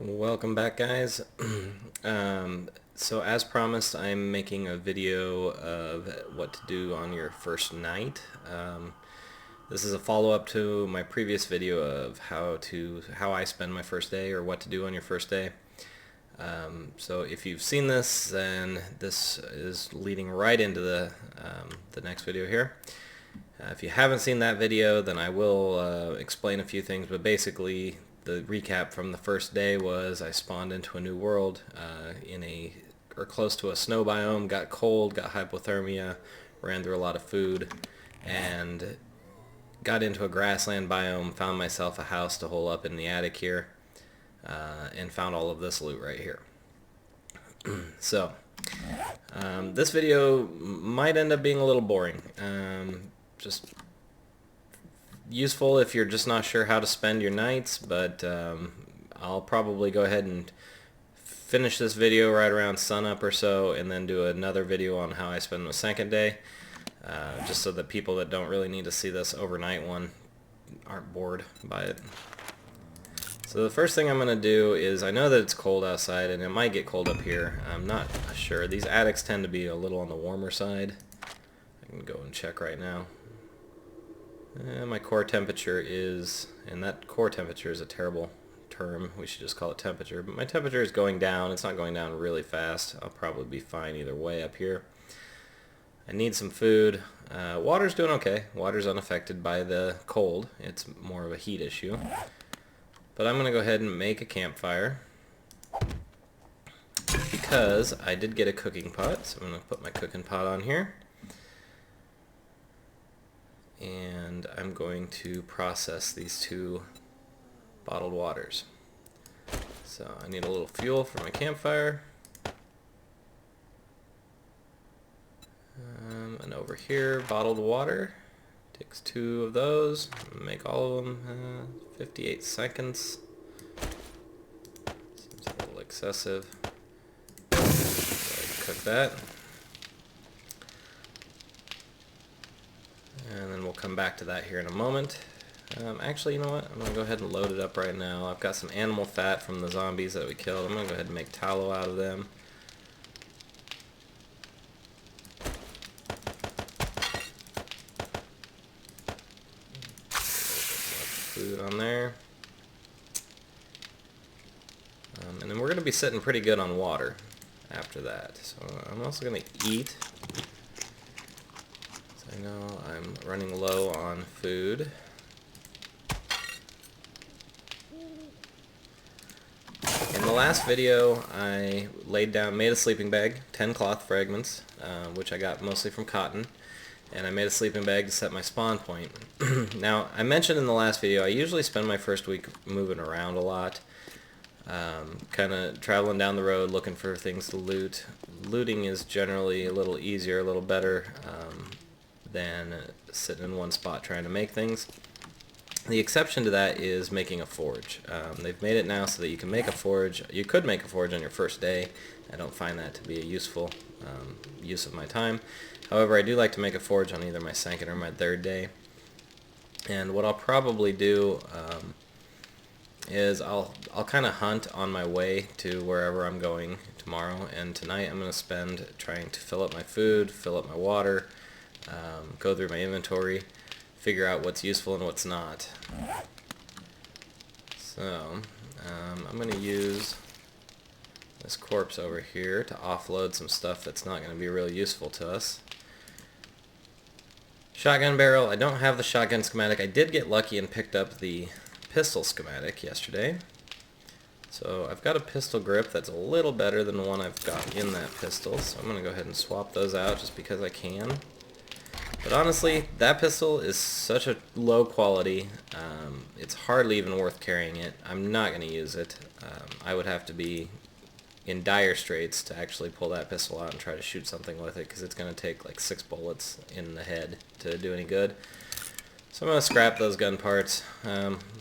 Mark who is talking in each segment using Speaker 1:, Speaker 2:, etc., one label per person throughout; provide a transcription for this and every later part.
Speaker 1: Welcome back, guys. So as promised, I'm making a video of what to do on your first night. This is a follow-up to my previous video of how I spend my first day, or what to do on your first day. So if you've seen this, then this is leading right into the next video here. If you haven't seen that video, then I will explain a few things, but basically the recap from the first day was I spawned into a new world or close to a snow biome, got cold, got hypothermia, ran through a lot of food, and got into a grassland biome, found myself a house to hole up in the attic here, and found all of this loot right here. So, this video might end up being a little boring. Just useful if you're just not sure how to spend your nights, but I'll probably go ahead and finish this video right around sunup or so, and then do another video on how I spend my second day, just so that people that don't really need to see this overnight one aren't bored by it. So the first thing I'm going to do is, I know that it's cold outside, and it might get cold up here. I'm not sure. These attics tend to be a little on the warmer side. I can go and check right now. My core temperature is, and that core temperature is a terrible term, we should just call it temperature, but my temperature is going down. It's not going down really fast. I'll probably be fine either way up here. I need some food. Water's doing okay. Water's unaffected by the cold. It's more of a heat issue. But I'm going to go ahead and make a campfire, because I did get a cooking pot, so I'm going to put my cooking pot on here. And I'm going to process these two bottled waters. So I need a little fuel for my campfire. And over here, bottled water. Takes 2 of those. Make all of them 58 seconds. Seems a little excessive. Go ahead and cook that. And then we'll come back to that here in a moment. Actually, you know what? I'm going to go ahead and load it up right now. I've got some animal fat from the zombies that we killed. I'm going to go ahead and make tallow out of them. Food on there. And then we're going to be sitting pretty good on water after that. So I'm also going to eat. I know I'm running low on food. In the last video, I made a sleeping bag, 10 cloth fragments, which I got mostly from cotton, and I made a sleeping bag to set my spawn point. Now, I mentioned in the last video, I usually spend my first week moving around a lot, kind of traveling down the road looking for things to loot. Looting is generally a little easier, a little better than sitting in one spot trying to make things. The exception to that is making a forge. They've made it now so that you can make a forge. You could make a forge on your first day. I don't find that to be a useful use of my time. However, I do like to make a forge on either my second or my third day. And what I'll probably do is I'll kind of hunt on my way to wherever I'm going tomorrow. And tonight I'm going to spend trying to fill up my food, fill up my water, go through my inventory, figure out what's useful and what's not. So, I'm going to use this corpse over here to offload some stuff that's not going to be really useful to us. Shotgun barrel. I don't have the shotgun schematic. I did get lucky and picked up the pistol schematic yesterday. So I've got a pistol grip that's a little better than the one I've got in that pistol. So I'm going to go ahead and swap those out just because I can. But honestly, that pistol is such a low quality, it's hardly even worth carrying it. I'm not going to use it. I would have to be in dire straits to actually pull that pistol out and try to shoot something with it, because it's going to take like 6 bullets in the head to do any good. So I'm going to scrap those gun parts.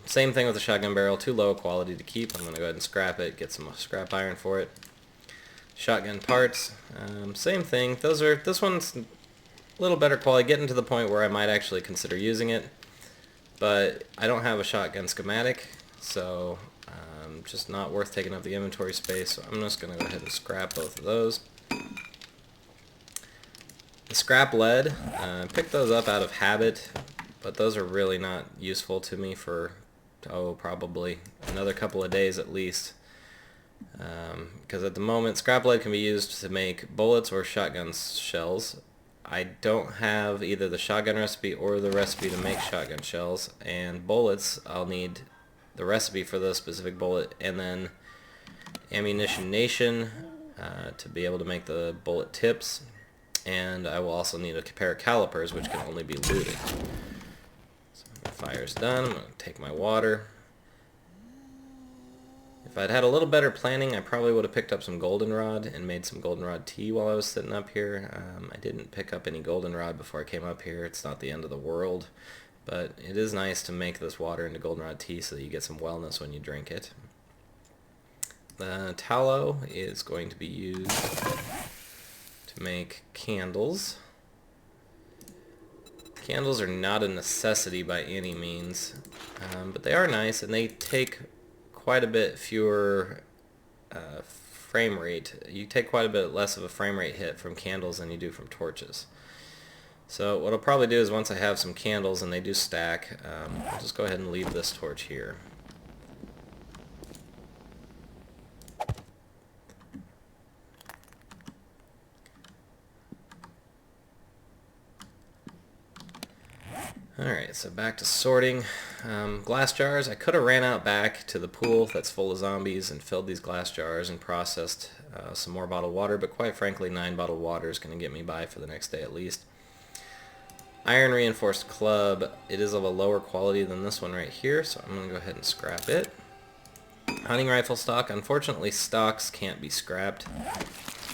Speaker 1: Same thing with the shotgun barrel, too low quality to keep. I'm going to go ahead and scrap it, get some scrap iron for it. Shotgun parts, same thing. This one's a little better quality, getting to the point where I might actually consider using it, but I don't have a shotgun schematic, so just not worth taking up the inventory space, so I'm just going to go ahead and scrap both of those. The scrap lead, I picked those up out of habit, but those are really not useful to me for, probably another couple of days at least. Because at the moment, scrap lead can be used to make bullets or shotgun shells. I don't have either the shotgun recipe or the recipe to make shotgun shells, and bullets, I'll need the recipe for the specific bullet, and then Ammunition Nation to be able to make the bullet tips, and I will also need a pair of calipers, which can only be looted. So my fire's done. I'm going to take my water. If I'd had a little better planning, I probably would have picked up some goldenrod and made some goldenrod tea while I was sitting up here. I didn't pick up any goldenrod before I came up here. It's not the end of the world, but it is nice to make this water into goldenrod tea so that you get some wellness when you drink it. The tallow is going to be used to make candles. Candles are not a necessity by any means, but they are nice, and they take quite a bit fewer frame rate. You take quite a bit less of a frame rate hit from candles than you do from torches. So what I'll probably do is once I have some candles and they do stack, I'll just go ahead and leave this torch here. Alright, so back to sorting. Glass jars, I could have ran out back to the pool that's full of zombies and filled these glass jars and processed some more bottled water, but quite frankly 9 bottled water is going to get me by for the next day at least. Iron reinforced club, it is of a lower quality than this one right here, so I'm going to go ahead and scrap it. Hunting rifle stock, unfortunately stocks can't be scrapped,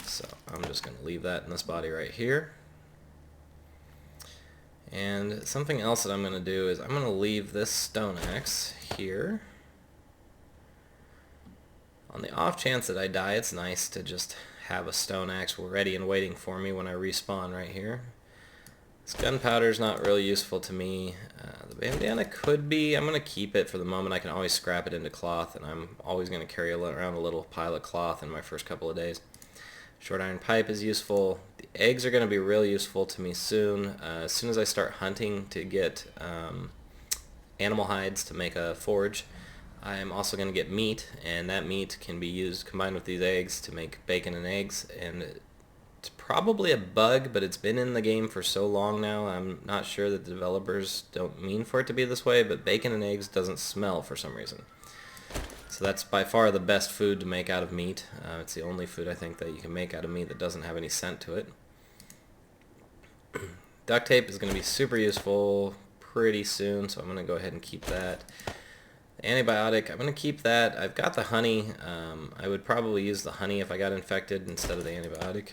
Speaker 1: so I'm just going to leave that in this body right here. And something else that I'm going to do is I'm going to leave this stone axe here. On the off chance that I die, it's nice to just have a stone axe ready and waiting for me when I respawn right here. This gunpowder is not really useful to me. The bandana could be. I'm going to keep it for the moment. I can always scrap it into cloth, and I'm always going to carry around a little pile of cloth in my first couple of days. Short iron pipe is useful. The eggs are going to be really useful to me soon. As soon as I start hunting to get animal hides to make a forge, I'm also going to get meat, and that meat can be used combined with these eggs to make bacon and eggs. And it's probably a bug, but it's been in the game for so long now, I'm not sure that the developers don't mean for it to be this way, but bacon and eggs doesn't smell for some reason. So that's by far the best food to make out of meat. It's the only food I think that you can make out of meat that doesn't have any scent to it. Duct tape is going to be super useful pretty soon, so I'm going to go ahead and keep that. Antibiotic, I'm going to keep that. I've got the honey. I would probably use the honey if I got infected instead of the antibiotic.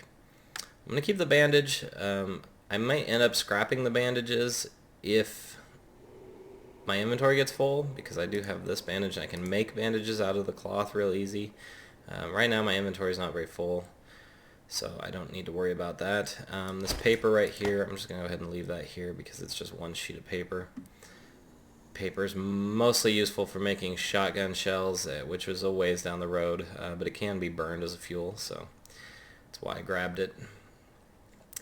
Speaker 1: I'm going to keep the bandage. I might end up scrapping the bandages if my inventory gets full, because I do have this bandage and I can make bandages out of the cloth real easy. Right now my inventory is not very full, so I don't need to worry about that. This paper right here, I'm just going to go ahead and leave that here because it's just one sheet of paper. Paper is mostly useful for making shotgun shells, which was a ways down the road, but it can be burned as a fuel, so that's why I grabbed it.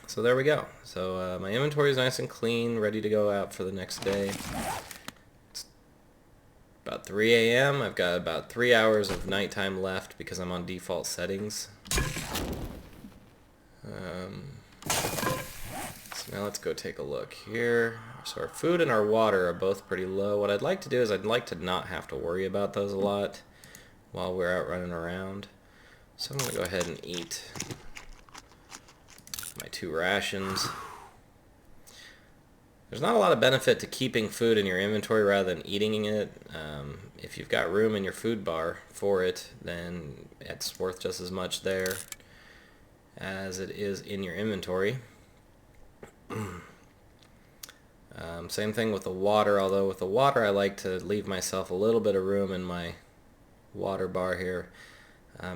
Speaker 1: So there we go. So my inventory is nice and clean, ready to go out for the next day. About 3 a.m. I've got about 3 hours of nighttime left because I'm on default settings. So now let's go take a look here. So our food and our water are both pretty low. What I'd like to do is I'd like to not have to worry about those a lot while we're out running around. So I'm going to go ahead and eat my 2 rations. There's not a lot of benefit to keeping food in your inventory rather than eating it. If you've got room in your food bar for it, then it's worth just as much there as it is in your inventory. Same thing with the water, although with the water I like to leave myself a little bit of room in my water bar here,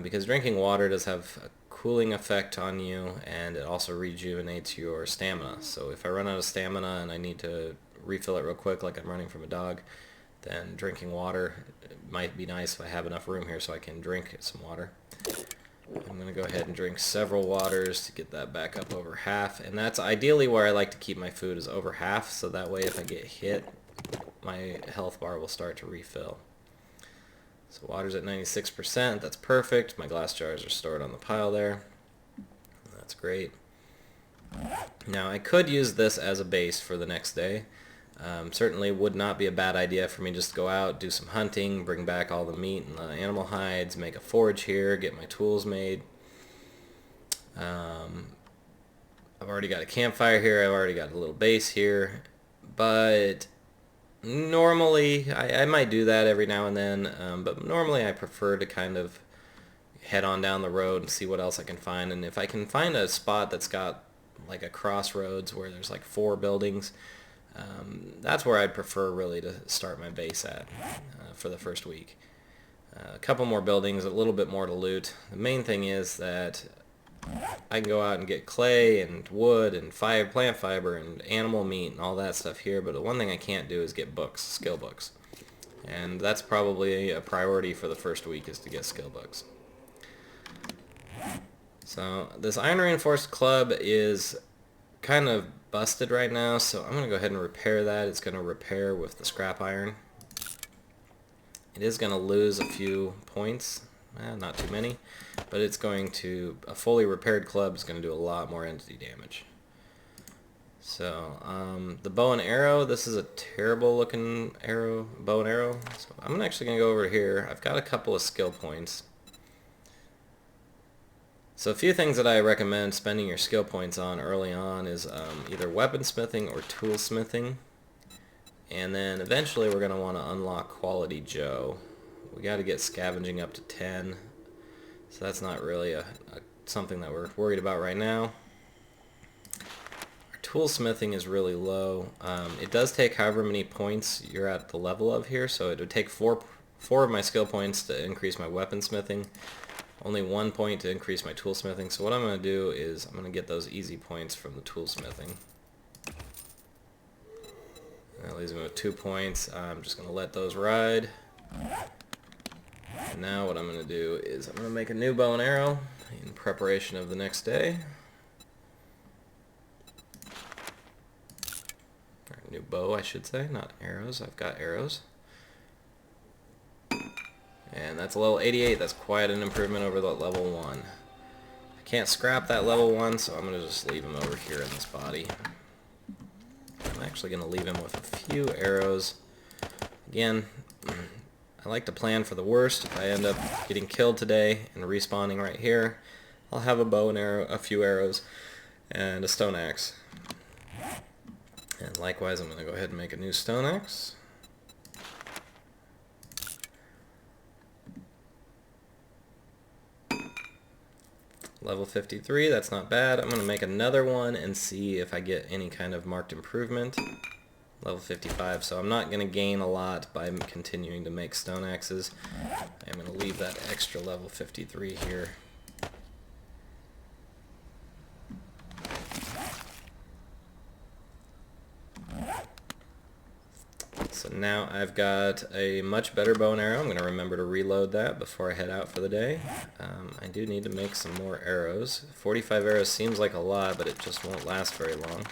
Speaker 1: because drinking water does have a cooling effect on you, and it also rejuvenates your stamina. So if I run out of stamina and I need to refill it real quick like I'm running from a dog, then drinking water might be nice if I have enough room here so I can drink some water. I'm going to go ahead and drink several waters to get that back up over half. And that's ideally where I like to keep my food, is over half, so that way if I get hit, my health bar will start to refill. So water's at 96%, that's perfect. My glass jars are stored on the pile there. That's great. Now I could use this as a base for the next day. Certainly would not be a bad idea for me just to go out, do some hunting, bring back all the meat and the animal hides, make a forge here, get my tools made. I've already got a campfire here, I've already got a little base here, but normally I might do that every now and then, but normally I prefer to kind of head on down the road and see what else I can find. And if I can find a spot that's got like a crossroads where there's like 4 buildings, that's where I'd prefer really to start my base at for the first week. A couple more buildings, a little bit more to loot. The main thing is that I can go out and get clay and wood and plant fiber and animal meat and all that stuff here, but the one thing I can't do is get books, skill books. And that's probably a priority for the first week, is to get skill books. So this iron reinforced club is kind of busted right now, so I'm going to go ahead and repair that. It's going to repair with the scrap iron. It is going to lose a few points, not too many, but it's going to, a fully repaired club is going to do a lot more entity damage. So the bow and arrow, this is a terrible looking bow and arrow, so I'm actually going to go over here. I've got a couple of skill points. So a few things that I recommend spending your skill points on early on is either weaponsmithing or toolsmithing. And then eventually we're going to want to unlock Quality Joe. We got to get scavenging up to 10. So that's not really something that we're worried about right now. Our toolsmithing is really low. It does take however many points you're at the level of here. So it would take 4 of my skill points to increase my weaponsmithing. Only 1 point to increase my toolsmithing. So what I'm going to do is I'm going to get those easy points from the toolsmithing. That leaves me with 2 points. I'm just going to let those ride. And now what I'm going to do is I'm going to make a new bow and arrow in preparation of the next day. Or new bow, I should say, not arrows. I've got arrows. And that's a level 88. That's quite an improvement over the level 1. I can't scrap that level 1, so I'm going to just leave him over here in this body. I'm actually going to leave him with a few arrows. Again, I like to plan for the worst. If I end up getting killed today and respawning right here, I'll have a bow and arrow, a few arrows, and a stone axe. And likewise, I'm going to go ahead and make a new stone axe. Level 53, that's not bad. I'm going to make another one and see if I get any kind of marked improvement. Level 55, so I'm not going to gain a lot by continuing to make stone axes. I'm going to leave that extra level 53 here. So now I've got a much better bow and arrow. I'm going to remember to reload that before I head out for the day. I do need to make some more arrows. 45 arrows seems like a lot, but it just won't last very long.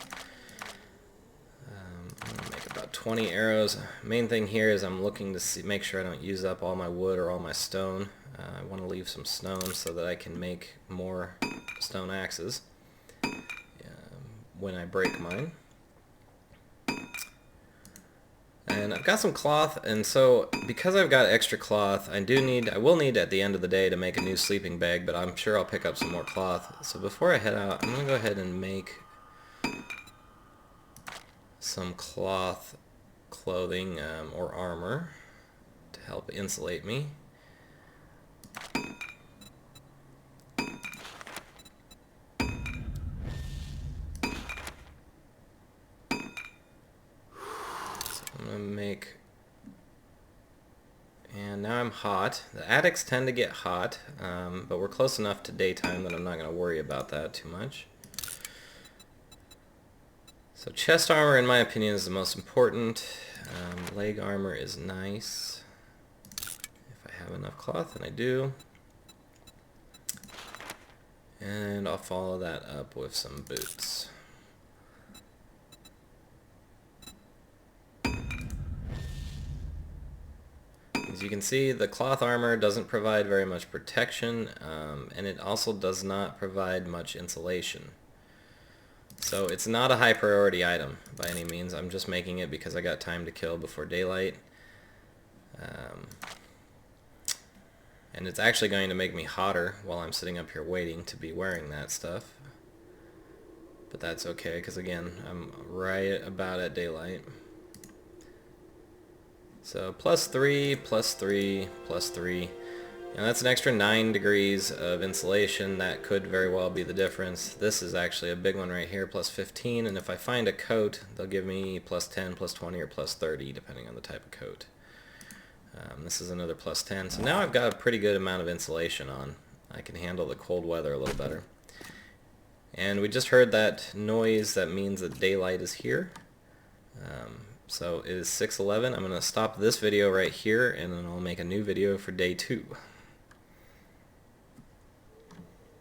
Speaker 1: I'm going to make about 20 arrows. Main thing here is I'm looking to make sure I don't use up all my wood or all my stone. I want to leave some stone so that I can make more stone axes when I break mine. And I've got some cloth, and so because I've got extra cloth, I will need at the end of the day to make a new sleeping bag, but I'm sure I'll pick up some more cloth. So before I head out, I'm going to go ahead and make some cloth clothing or armor to help insulate me. I'm going to make, and now I'm hot. The attics tend to get hot, but we're close enough to daytime that I'm not going to worry about that too much. So chest armor, in my opinion, is the most important. Leg armor is nice. enough cloth, and I do. And I'll follow that up with some boots. As you can see, the cloth armor doesn't provide very much protection, and it also does not provide much insulation. So it's not a high priority item by any means. I'm just making it because I got time to kill before daylight. And it's actually going to make me hotter while I'm sitting up here waiting to be wearing that stuff. But that's okay, because again, I'm right about at daylight. So +3, +3, +3. And that's an extra 9 degrees of insulation. That could very well be the difference. This is actually a big one right here, +15. And if I find a coat, they'll give me +10, +20, or +30, depending on the type of coat. This is another +10. So now I've got a pretty good amount of insulation on. I can handle the cold weather a little better. And we just heard that noise. That means that daylight is here. So it is 6:11. I'm going to stop this video right here, and then I'll make a new video for day 2.